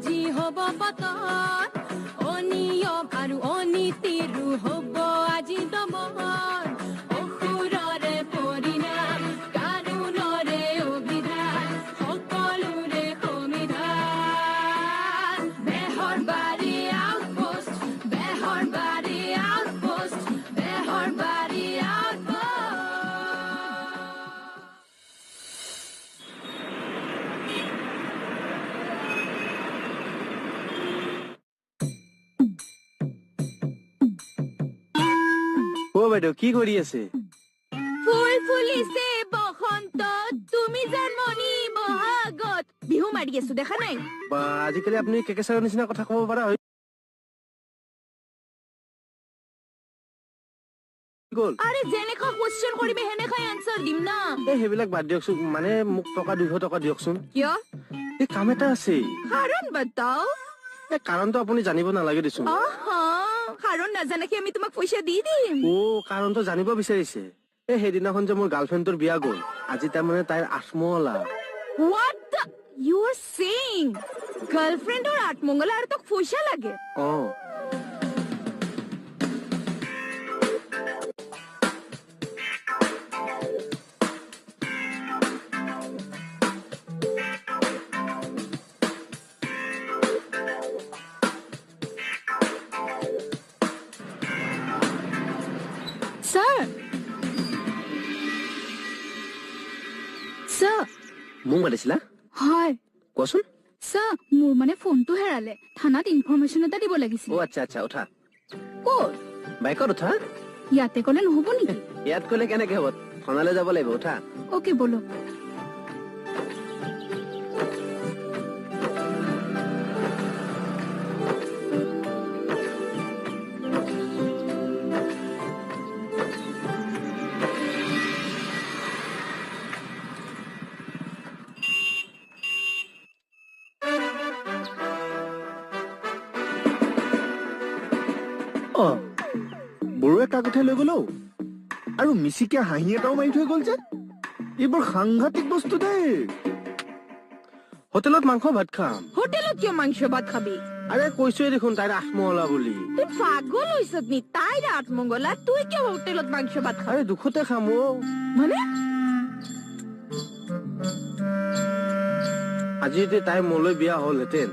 আজি হব পতন অনিয়ম আৰু অনীতিৰো হব আজি দমন অসুৰৰে পৰিণাম কানুনৰে অভিধান সকলোৰে সমিধান বেহৰবাৰী আউটপোষ্ট বেহৰবাৰী আউটপোষ্ট বেহৰবাৰী বাইদেউ কি কৰি আছে? ফুল ফুলিছে বসন্ত তুমি জন্মনি বহাগত বিহু মাৰি আছো দেখা নাই বা আজিকালি আপুনি কেকেচাৰৰ নিচিনা কথা ক'ব পাৰা হৈ গ'ল। আৰে যেনেকা কোৱেশ্চন কৰিবি হেনেকাই আনসাৰ দিম না সেইবিলাক বাদ দিয়কচোন মানে মোক টকা 200 টকা দিয়কচোন। কিয় এই কাম এটা আছে। কাৰণ বতাও কাৰণটো আপুনি জানিব নালাগে দেচোন। কাৰণ নাজানাকে আমি তোমাক পইচা দি দিম কাৰণটো জানিব বিচাৰিছে। সেইদিনাখন যে মোৰ গাৰ্লফ্ৰেণ্ডৰ বিয়া গ'ল আজি তাৰমানে তাইৰ আঠমঙলা। What the you are saying? গাৰ্লফ্ৰেন্ডৰ আঠমঙ্গলা আৰু তোক পইচা লাগে Sir. মোক মাতিছিলা? হয় কোৱাচোন। স্যাৰ মোৰ মানে ফোনটো হেৰালে থানাত ইনফৰমেশন এটা দিব লাগিছিল আচ্ছা উঠা ক'ত বাইকত উঠা ইয়াতে ক'লে নহ'ব নেকি ইয়াত ক'লে কেনেকে হ'ব থানালৈ যাব লাগিব উঠা ওকে বলো বৰুৱে কাকঠে লৈ গ'লো আৰু মিচিকে হাঁহি এটাও মাৰি থৈ গ'ল যে এইবোৰ সাংঘাতিক বস্তু দেই হোটেলত মাংস ভাত খাম হোটেলত কিয় মাংস ভাত খাবি আৰে কৈছোৱে দেখোন তাইৰ আঠমঙলা বুলি তুই পাগল হৈছত নি তাইৰ আঠমঙ্গলা তুই কিয় হোটেলত মাংস ভাত খাবি আৰে দুখতে খাম মানে আজি যদি তাই মোলৈ বিয়া হ'লহেঁতেন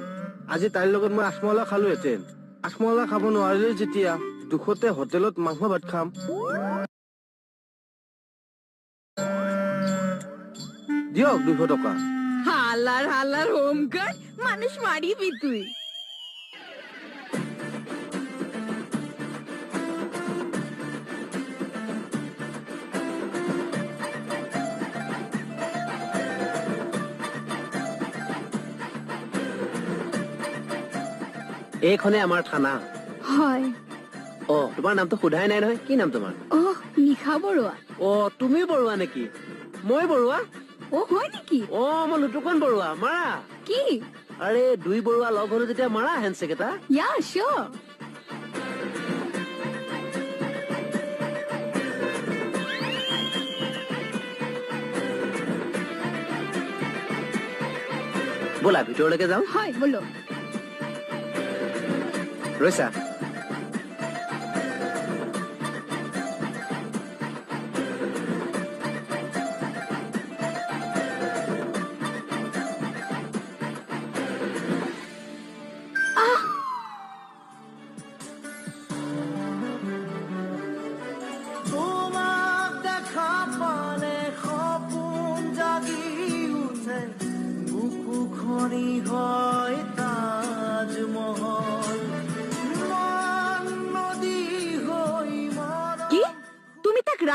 আজি তাইৰ লগত মই আঠমঙলা খালোহেঁতেন আঠমঙলা খাব নোৱাৰিলে যেতিয়া দুখতে হোটেলত মাংস ভাত খাম দিয়ক 200 টকা হালাৰ হোম গাৰ্ড মানুষ মাৰিবি তুই এইখনে আমাৰ থানা হয় তোমাৰ নামটো সোধাই নাই নহয় কি নাম তোমাৰ নিশা বৰুৱা তুমি বৰুৱা নেকি মই বৰুৱা হয় নেকি মই লুটুকন বৰুৱা মাৰা কি আৰে দুই বৰুৱা লগ হলো যেতিয়া মাৰা হেণ্ডশেক এটা ইয়া শিওৰ ব'লা ভিতৰলৈকে যাওঁ হয় বলো ৰৈছা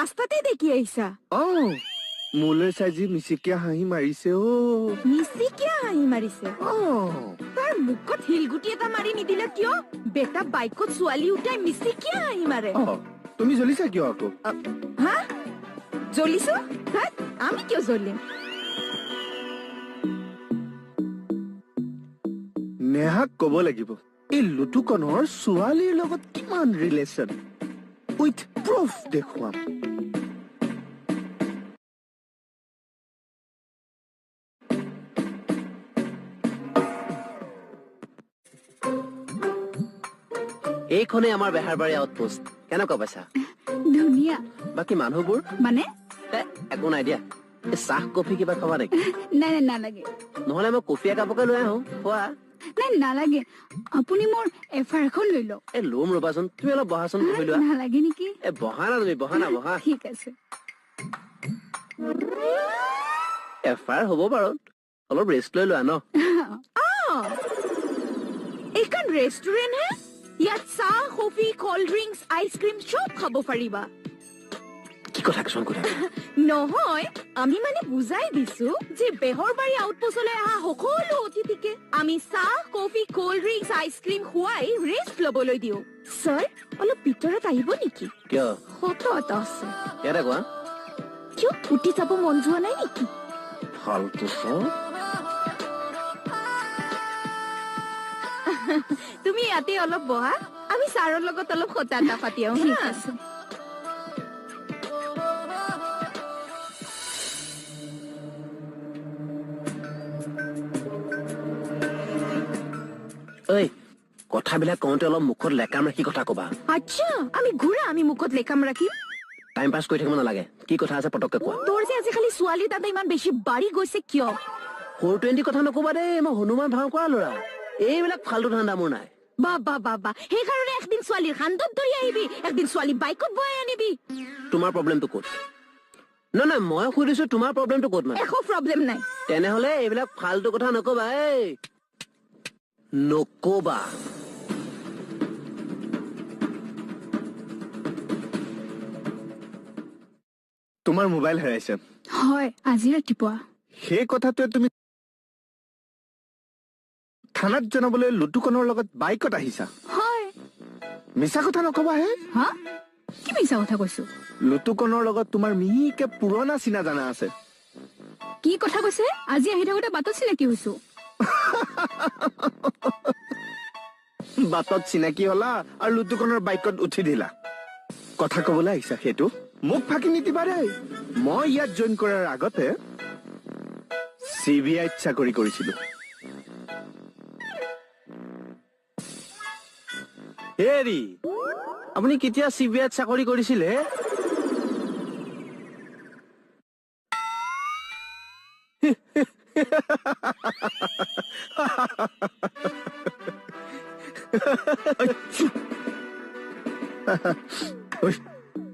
ৰাস্তাতে দেখি আহিছা মোলৈ চাই যি মিচিকিয়া হাঁহি মাৰিছে মিচিকিয়া হাঁহি মাৰিছে তাৰ মুখত হিলগুটি এটা মাৰি নিদিলে কিয় বেটা বাইকত ছোৱালী উঠাই মিচিকিয়া হাঁহি মাৰে তুমি জ্বলিছা কিয় আকৌ হা জ্বলিছো আমি কিয় জ্বলিম নেহাক ক'ব লাগিব এই লুটুকনৰ ছোৱালীৰ লগত কিমান ৰিলেশ্যন উইথ প্ৰুফ দেখুৱাম এইখনে আমাৰ বেহাৰবাৰী আউটপোষ্ট কেনেকুৱা পাইছা ধুনীয়া বাকী মানুহবোৰ মানে একো নাই দিয়া এই চাহ কফি কিবা খাবা নেকি নাই নাই নালাগে নহলে মই কফি একাপকে লৈ আহো খোৱা নাই নালাগে আপুনি মোৰ এফআইআৰ এখন লৈ লওক এই ল'ম ৰবাচোন তুমি অলপ বহাচোন কফি লোৱা নালাগে নেকি এই বহা না তুমি বহা না বহা ঠিক আছে এফআইআৰ হ'ব বাৰু অলপ ৰেষ্ট লৈ লোৱা ন এইখন ৰেষ্টুৰেণ্ট হে ইয়াত চাহ কফি কল্ড ড্ৰিংকছ আইচক্ৰীম চব খাব পাৰিবা কি কথা কিছুমান কথা নহয় আমি মানে বুজাই দিছো যে বেহৰবাৰী আউটপোষ্টলৈ অহা সকলো অতিথিকে আমি চাহ কফি কল্ড ড্ৰিংকছ আইচক্ৰীম খুৱাই ৰেষ্ট ল'বলৈ দিওঁ ছাৰ অলপ ভিতৰত আহিব নেকি কিয় ফটো এটা আছে ইয়াতে কোৱা কিয় উঠি যাব মন যোৱা নাই নেকি ফাল্টু তুমি ইয়াতে অলপ বহা আমি ছাৰৰ লগত অলপ কথা এটা পাতি আহোঁ ঠিক আছে ঐ কথাবিলাক কওঁতে অলপ মুখত লেকাম ৰাখি কথা কবা আচ্ছা আমি ঘূৰা আমি মুখত লেখাম ৰাখিম টাইম পাছ কৰি থাকিব নালাগে কি কথা আছে পটককে কোৱা তোৰ যে আজিকালি ছোৱালী দাদা ইমান বেছি বাঢ়ি গৈছে কিয় 420 কথা নকবা দেই মই হনুমান ভাও কৰা ল'ৰা এইবিলাক ফাল্টু ধান্দা মোৰ নাই বাবা বাবা সেইকাৰণে একদিন ছোৱালীৰ কান্ধত ধৰি আহিবি একদিন ছোৱালী বাইকত বহাই আনিবি তোমাৰ প্ৰব্লেমটো ক'ত নাই নাই মই সুধিছো তোমাৰ প্ৰব্লেমটো ক'ত মানে একো প্ৰব্লেম নাই তেনেহলে এইবিলাক ফাল্টু কথা নকবা এই নকবা তোমাৰ মোবাইল হেৰাইছে হয় আজি ৰাতিপুৱা সেই কথাটোৱে তুমি থানাত জনাবলৈ লুটুকনৰ লগত বাইকত আহিছা হয় মিছা কথা নকবা হে হা কি মিছা কথা কৈছো লুটুকনৰ লগত তোমাৰ মিহিকে পুৰণা চিনা জানা আছে কি কথা কৈছে আজি আহি থাকোতে বাটত চিনাকি হৈছো বাটত চিনাকি হলা আৰু লুটুকনৰ বাইকত উঠি দিলা কথা কবলৈ আহিছা সেইটো মোক ফাঁকি নিদিবা দেই মই ইয়াত জইন কৰাৰ আগতে CBIত চাকৰি কৰিছিলো হেৰি আপুনি কেতিয়া CBIত চাকৰি কৰিছিলে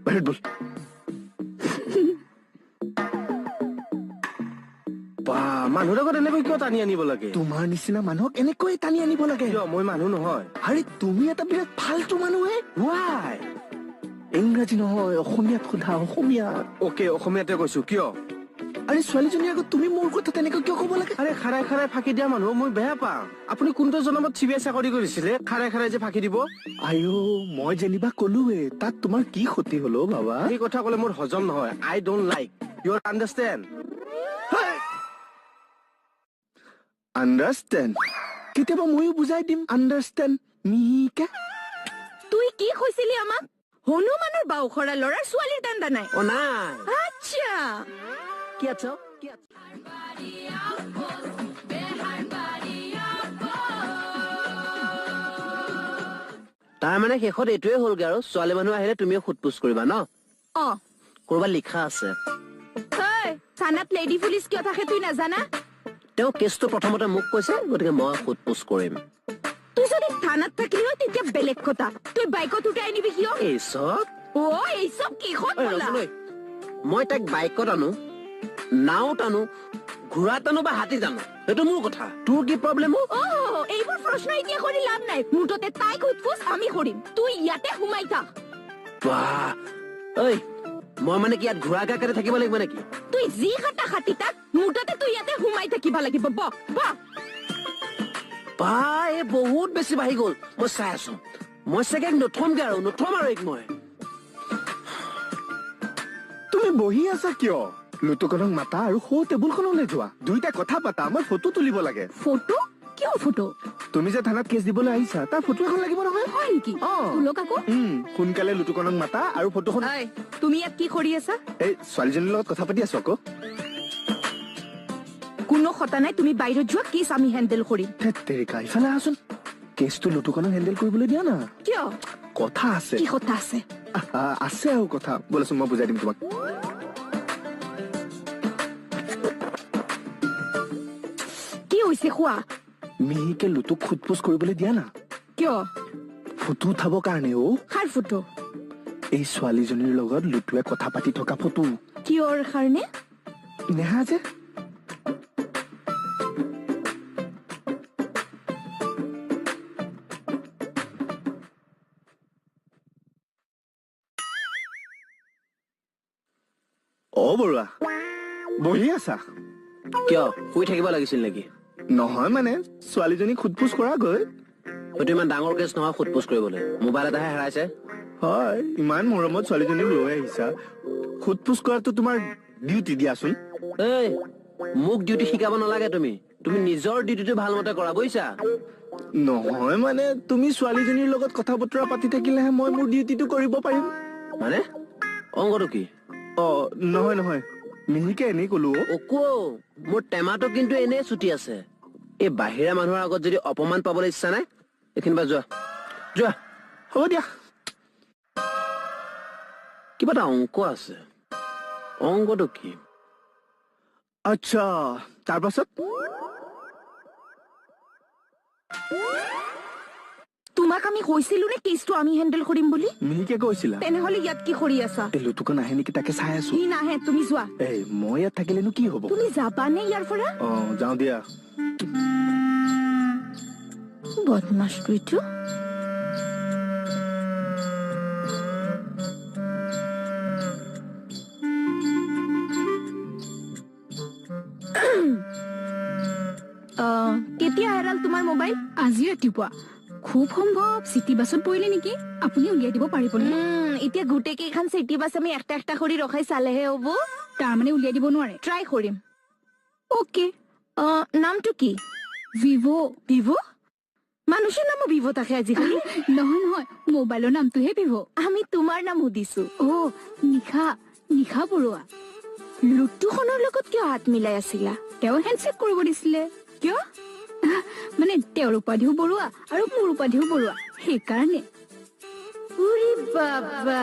বাহিৰত বল মানুহৰ আগত এনেকৈ কিয় টানি আনিব লাগে তোমাৰ নিচিনা মানুহক এনেকৈ টানি আনিব লাগে কিয় মই মানুহ নহয় আৰে তুমি এটা বিৰাট ফাল্টু মানুহে ৱাই ইংৰাজী নহয় অসমীয়াত সোধা অসমীয়াত অকে অসমীয়াতে কৈছো কিয় আৰে ছোৱালীজনীৰ আগত তুমি মোৰ কথা তেনেকৈ কিয় ক'ব লাগে আৰে খাৰাই খাৰাই ফাঁকি দিয়া মানুহ মই বেয়া পাওঁ আপুনি কোনটো জনমত CBI চাকৰি কৰিছিলে খাৰাই খাৰাই যে ফাঁকি দিব আইঅ মই যেনিবা কলোৱে তাত তোমাৰ কি ক্ষতি হলো বাবা এই কথা ক'লে মোৰ হজম নহয় I don't like you understand understand কেতিয়াবা ময়ো বুজাই দিম আণ্ডাৰষ্টেণ্ড মিহিকে তুই কি কৈছিলি আমাক হনুমানৰ বাউখৰা ল'ৰাৰ ছোৱালীৰ দান্দা নাই অ নাই আচ্ছা কি আছ কি আছ তাৰ মানে শেষত এইটোৱে হ'লগে আৰু ছোৱালী মানুহ আহিলে তুমিও সোধ-পোছ কৰিবা ন অ কৰবাত লিখা আছে হেই থানাত লেডি পুলিচ কিয় থাকে তুই নাজানা তেওঁ কেছটো প্ৰথমতে মোক কৈছে গতিকে মই সোধ-পোছ কৰিম তুই যদি থানাত থাকিলি তেতিয়া বেলেগ কথা তুই বাইকত উঠাই আনিবি কিয় এই চব অ এই চব কিহত বলা মই তাইক বাইকত আনো নাওত আনো ঘোঁৰাত আনো বা হাতীত আনো সেইটো মোৰ কথা তোৰ কি প্ৰব্লেম অ এইবোৰ প্ৰশ্ন এতিয়া কৰি লাভ নাই মুঠতে তাইক উৎফুচ আমি কৰিম তুই ইয়াতে সোমাই থাক বাহ ঐ মই মানে কি ইয়াত ঘোঁৰা কাকাৰে থাকিব লাগিব নেকি তুই যি খাটা খাটি তাক মুঠতে তুই ইয়াতে সোমাই থাকিব লাগিব বহ বহ বা এই বহুত বেছি বাঢ়ি গ'ল মই চাই আছো মই চাগে নথমগে আৰু নথম আৰু এক মই তুমি বহি আছা কিয় লুটুকনক মাতা আৰু সৌ টেবুলখনলৈ যোৱা দুইটা কথা পাতা মই ফটো তুলিব লাগে ফটো কিয় ফটো তুমি যে থানাত কেছ দিবলৈ আহিছা তাৰ ফটো এখন লাগিব নহয় হয় নেকি অ তোলক আকৌ সোনকালে লুটুকনক মাতা আৰু ফটোখন ঐ তুমি ইয়াত কি কৰি আছা এই ছোৱালীজনীৰ লগত কথা পাতি আছো আকৌ কোনো কথা নাই তুমি বাহিৰত যোৱা কেছ আমি হেণ্ডেল কৰিম ধেৎ তেৰিকা ইফালে আহচোন কেছটো লুটুকণক হেণ্ডেল কৰিবলৈ দিয়া না কিয় কথা আছে কি কথা আছে আছে আৰু কথা ব'লাচোন মই বুজাই দিম তোমাক কি হৈছে কোৱা মিহিকে লুটুক সোধপোছ কৰিবলৈ দিয়া না কিয় ফটো উঠাব কাৰণে কাৰ ফটো এই ছোৱালীজনীৰ লগত লুটুৱে কথা পাতি থকা ফটো কিয়ৰ কাৰণে নেহা যে বৰুৱা বহি আছা কিয় শুই থাকিব লাগিছিল নেকি নহয় মানে ছোৱালীজনীক সোধপোছ কৰাগৈ হয়তো ইমান ডাঙৰ কেছ নহয় সোধপোছ কৰিবলৈ মোবাইল এটাহে হেৰাইছে হয় ইমান মৰমত ছোৱালীজনীক লৈ আহিছা সোধপোছ কৰাটো তোমাৰ ডিউটি দিয়াচোন এই মোক ডিউটি শিকাব নালাগে তুমি তুমি নিজৰ ডিউটিটো ভালমতে কৰা বুজিছা নহয় মানে তুমি ছোৱালীজনীৰ লগত কথা বতৰা পাতি থাকিলেহে মই মোৰ ডিউটিটো কৰিব পাৰিম মানে অংগটো কি নহয় নহয় মিহিকে এনেই কলো অকো মোৰ টেমাটো কিন্তু এনেই ছুটি আছে এই বাহিৰা মানুহৰ আগত যদি অপমান পাবলৈ ইচ্ছা নাই এইখিনি পৰা যোৱা যোৱা হ'ব দিয়া কিবা এটা অংক আছে অংকটো কি আচ্ছা তাৰ পাছত তোমাক আমি কৈছিলো নে কেছটো আমি হেণ্ডেল কৰিম বুলি মিহিকে কৈছিলা তেনেহলে ইয়াত কি কৰি আছা এই লুটুকণ আহে নেকি তাকে চাই আছো সি নাহে তুমি যোৱা এই মই ইয়াত থাকিলেনো কি হ'ব তুমি যাবানে ইয়াৰ পৰা যাওঁ দিয়া বদমাছটো এইটো কেতিয়া হেৰাল তোমাৰ মোবাইল আজি ৰাতিপুৱা খুব সম্ভৱ চিটি বাছত পৰিলে নেকি আপুনি উলিয়াই দিব পাৰিবনে এতিয়া গোটেই কেইখন চিটি বাছ আমি একটা একটা কৰি ৰখাই চালেহে হ'ব তাৰমানে উলিয়াই দিব নোৱাৰে ট্ৰাই কৰিম অকে নামটো কি ভিভো ভিভো মানুহৰ নামো ভিভো থাকে আজিকালি নহয় নহয় মোবাইলৰ নামটোহে ভিভো আমি তোমাৰ নাম সুধিছো নিশা বৰুৱা লুটুখনৰ লগত কিয় হাত মিলাই আছিলা তেওঁ হেণ্ডছেক কৰিব দিছিলে কিয় মানে তেওঁৰ উপাধিও বৰুৱা আৰু মোৰ উপাধিও বৰুৱা সেইকাৰণে উৰি বাবা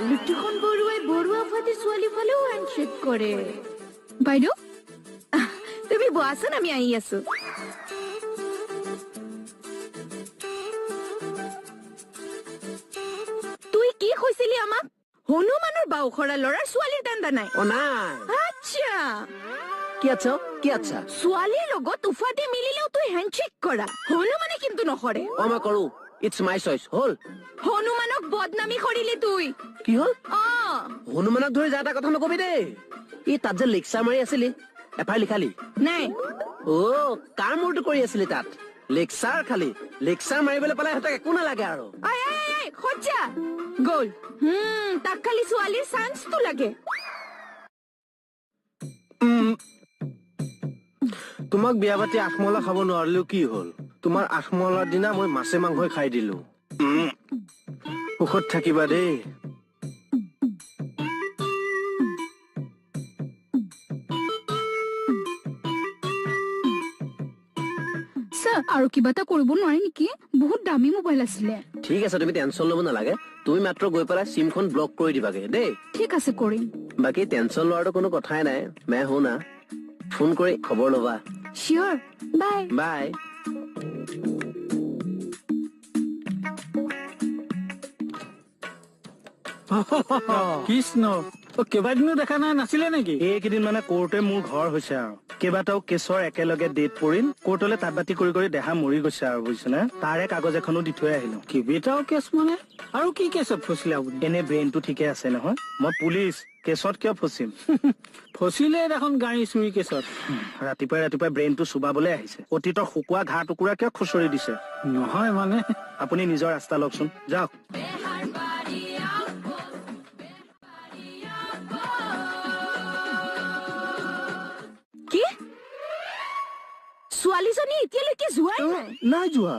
লুটুখন বৰুৱাই বৰুৱা ফাটি ছোৱালী ফালেও হেণ্ডছেক কৰে বাইদেউ তুমি বহাচোন আমি আহি আছো তুই কি কৈছিলি আমাক হনুমানৰ বাউখৰা ল'ৰাৰ ছোৱালীৰ দান্দা নাই নাই আচ্ছা কি আচ্ছা ছোৱালীৰ লগত উফাটি মিলিলেও তুই হেণ্ডছেক কৰা হনুমানে কিন্তু নকৰে মই কৰো ইটছ মাই চইচ হ'ল হনুমানক বদনামি কৰিলি তুই কি হ'ল হনুমানক ধৰি যা এটা কথা নকবি দেই ই তাত যে লেকচাৰ মাৰি আছিলি এফাই লিখালি নাই কাৰ মূৰটো কৰি আছিলি তাত লেকচাৰ খালি লেকচাৰ মাৰিবলৈ পালে সিহঁতক একো নালাগে আৰু খৰচা গ'ল তাক খালি ছোৱালীৰ চান্সটো লাগে তোমাক বিয়া পাতি আঠমলা খাব নোৱাৰিলেও কি হ'ল তোমাৰ আঠমলাৰ দিনা মই মাছে মাংসই খাই দিলো সুখত থাকিবা দেই ছাৰ আৰু কিবা এটা কৰিব নোৱাৰি নেকি বহুত দামী মোবাইল আছিলে ঠিক আছে তুমি টেনচন ল'ব নালাগে তুমি মাত্ৰ গৈ পেলাই চিমখন ব্লক কৰি দিবাগে দেই ঠিক আছে কৰিম বাকী টেনচন লোৱাটো কোনো কথাই নাই মে শুনা ফোন কৰি খবৰ ল'বা চিয়ৰ বাই বাই কৃষ্ণ কেইবাদিনো দেখা নাই নাছিলে নেকি এইকেইদিন মানে কোৰ্টে মোৰ ঘৰ হৈছে আৰু কেইবাটাও কেছৰ একেলগে ডেট পৰিল কোৰ্টলৈ তাত বাতি কৰি কৰি দেহা মৰি গৈছে আৰু বুজিছেনে তাৰে কাগজ এখনো দি থৈ আহিলো কেইবাটাও কেছ মানে আৰু কি কেছত ফচিলে আপুনি এনে ব্ৰেইনটো ঠিকে আছে নহয় মই পুলিচ কেছত কিয় ফচিম ফচিলে দেখোন গাড়ী চুৰি কেছত ৰাতিপুৱাই ৰাতিপুৱাই ব্ৰেইনটো চুবাবলৈ আহিছে অতীতৰ শুকুৱা ঘাঁ টুকুৰা কিয় খুচৰি দিছে নহয় মানে আপুনি নিজৰ ৰাস্তা লওকচোন যাওক কি ছোৱালীজনী এতিয়ালৈকে যোৱাই নাই নাই যোৱা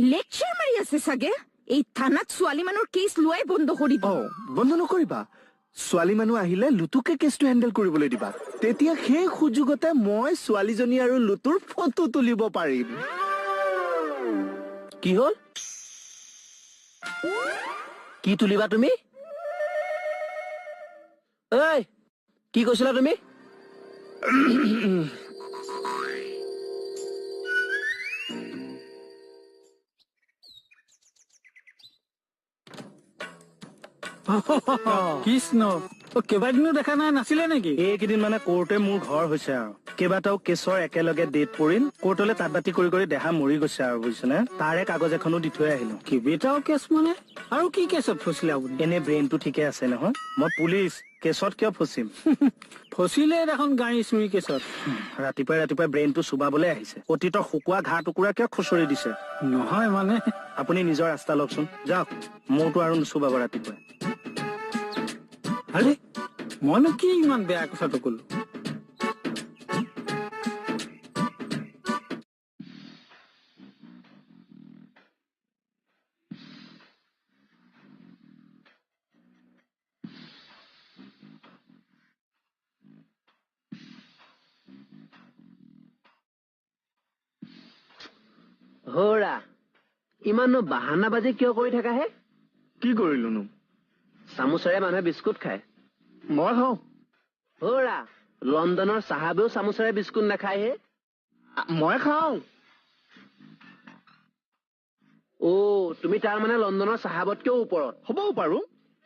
লেকচাৰ মাৰি আছে চাগে এই থানাত ছোৱালী মানুহৰ কেছ লোৱাই বন্ধ কৰি দিম বন্ধ নকৰিবা ছোৱালী মানুহ আহিলে লুটুকে কেছটো হেণ্ডেল কৰিবলৈ দিবা তেতিয়া সেই সুযোগতে মই ছোৱালীজনী আৰু লুটুৰ ফটো তুলিব পাৰিম কি হ'ল কি তুলিবা তুমি ঐ কি কৈছিলা তুমি কৃষ্ণ কেইবাদিনো দেখা নাই নাছিলে নেকি এইকেইদিন মানে কোৰ্টে মোৰ ঘৰ হৈছে আৰু কেইবাটাও কেছৰ একেলগে ডেট পৰিল কোৰ্টলৈ তাত বাতি কৰি কৰি দেহা মৰি গৈছে আৰু বুজিছেনে তাৰে কাগজ এখনো দি থৈ আহিলো কেইবাটাও কেছ মানে আৰু কি কেছত ফচিলে আপুনি এনে ব্ৰেইনটো ঠিকে আছে নহয় মই পুলিচ কেছত কিয় ফচিম ফচিলে দেখোন গাড়ী চুৰি কেছত ৰাতিপুৱাই ৰাতিপুৱাই ব্ৰেইনটো চুবাবলৈ আহিছে অতীতৰ শুকোৱা ঘাঁ টুকুৰা কিয় খুচৰি দিছে নহয় মানে আপুনি নিজৰ ৰাস্তা লওকচোন যাওক মোৰতো আৰু নুচুবাব ৰাতিপুৱাই আৰে মইনো কি ইমান বেয়া কথাটো কলো হৌৰা ইমানো বাহানা বাজি কিয় কৰি থাকা হে কি কৰিলোনো চামুচেৰে মানুহে বিস্কুট খায় মই খাওঁ হৌৰা লণ্ডনৰ চাহাবেও চামুচেৰে বিস্কুট নাখায় হে মই খাওঁ তুমি তাৰ মানে লণ্ডনৰ চাহাবতকেও ওপৰত হ'বও পাৰো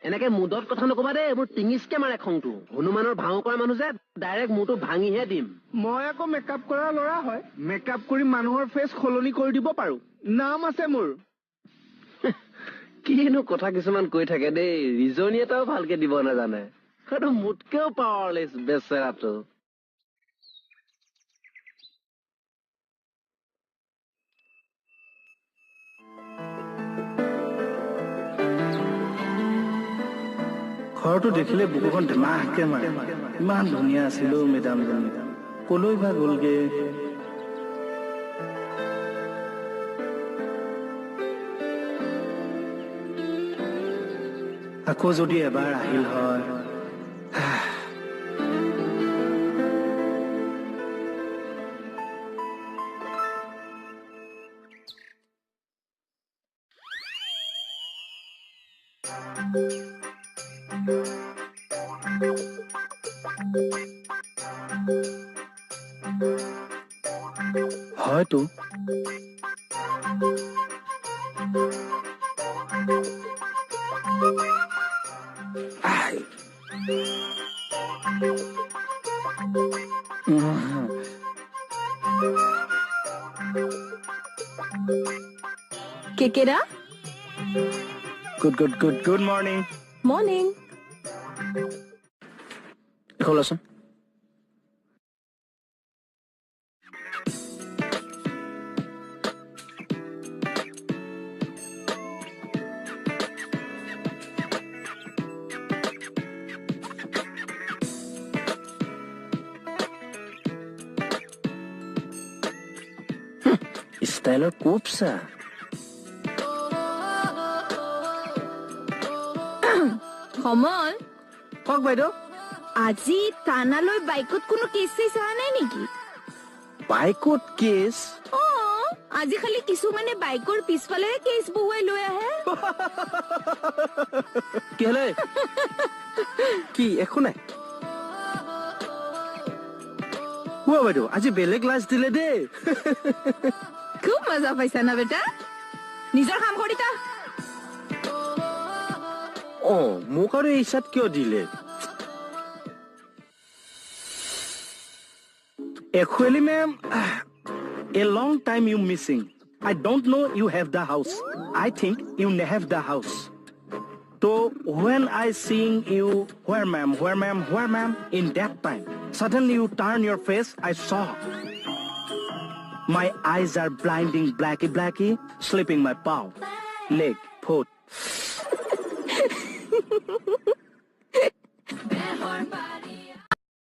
এনেকে মুদত কথা নকবা দেই মোৰ টিঙিচকে মাৰে খংটো হনুমানৰ ভাও কৰা মানুহ যে ডাইৰেক্ট মূৰটো ভাঙিহে দিম মই আকৌ মেকআপ কৰা ল'ৰা হয় মেকআপ কৰি মানুহৰ ফেচ সলনি কৰি দিব পাৰো নাম আছে মোৰ কিনো কথা কিছুমান কৈ থাকে দেই ৰিজনি এটাও ভালকে দিব নাজানে সেইটো মোতকেও পাৱাৰলেছ বেচেৰাটো ঘৰটো দেখিলে বুকুখন ধেমাহকে মাৰে ইমান ধুনীয়া আছিলো মেডামজনী কলৈ বা গ'লগে আকৌ যদি এবাৰ আহিল হয় হয়তো কেকেৰা গুড মৰ্ণিং মৰ্ণিং খোলাচোন ষ্টাইলৰ কোপচা কমল কওক বাইদেউ আজি থানালৈ বাইকত কোনো কেছ চেছ অহা নাই নেকি বাইকত কেছ আজি খালি কিছুমানে বাইকৰ পিছফালে কেছ বহুৱাই লৈ আহে কি হলে কি একো নাই বাইদেউ আজি বেলেগ লাজ দিলে দেই খুব মজা পাইছা না বেটা নিজৰ কাম কৰি তা মোক আৰু এই চাত কিয় দিলে Actually, ma'am, a long time you missing. I don't know you have the house. I think you have the house. So when I seeing you, where ma'am, in that time, suddenly you turn your face, I saw. My eyes are blinding blacky, slipping my paw, leg, foot.